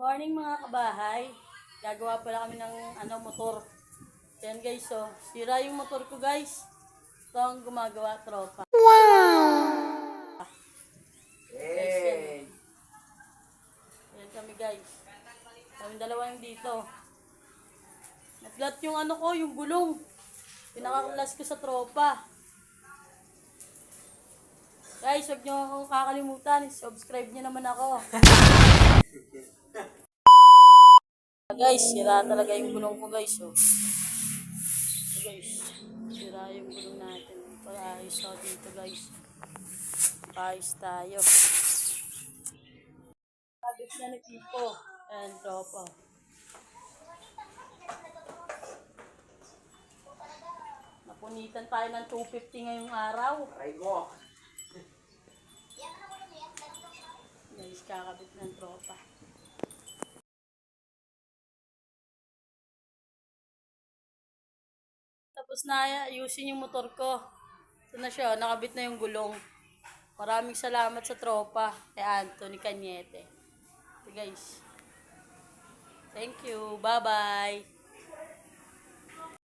Morning mga kabahay. Gagawa pala kami ng motor. Yan guys, oh. Sira yung motor ko guys. Ito ang gumagawa, tropa. Hey! Yan kami guys. Kami dalawa yung dito. Naglat yung yung gulong. Pinakaklas ko sa tropa. Guys, huwag nyo akong kakalimutan. Subscribe nyo naman ako. Guys, sira talaga yung gulong ko guys. Oh. So, guys, sira yung gulong natin. Paayos ako dito guys. Paayos tayo. Sabit na ni Pipo. And tropa. Napunitan tayo ng 250 ngayong araw. Aray ko! Guys, kakabit ng tropa. Tapos na ayusin yung motor ko. Ito na siya, nakabit na yung gulong. Maraming salamat sa tropa kay Anthony Cañete. So guys, thank you. Bye-bye.